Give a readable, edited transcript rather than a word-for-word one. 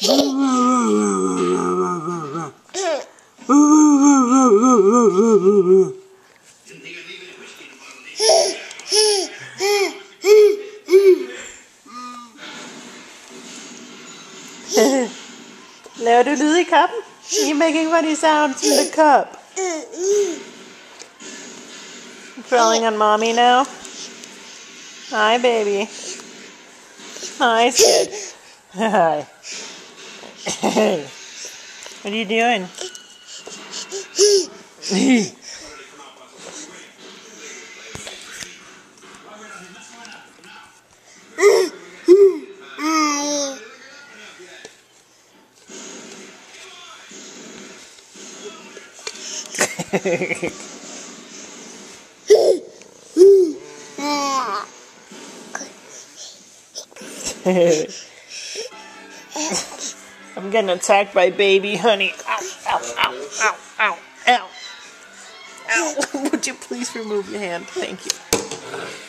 Laver du lyd i kappen? You're making funny sounds in the cup. Crawling on mommy now? Hi, baby. Hi, Sid. Hi. What are you doing? I'm getting attacked by baby honey. Ow, ow, ow, ow, ow, ow. Ow. Would you please remove your hand? Thank you.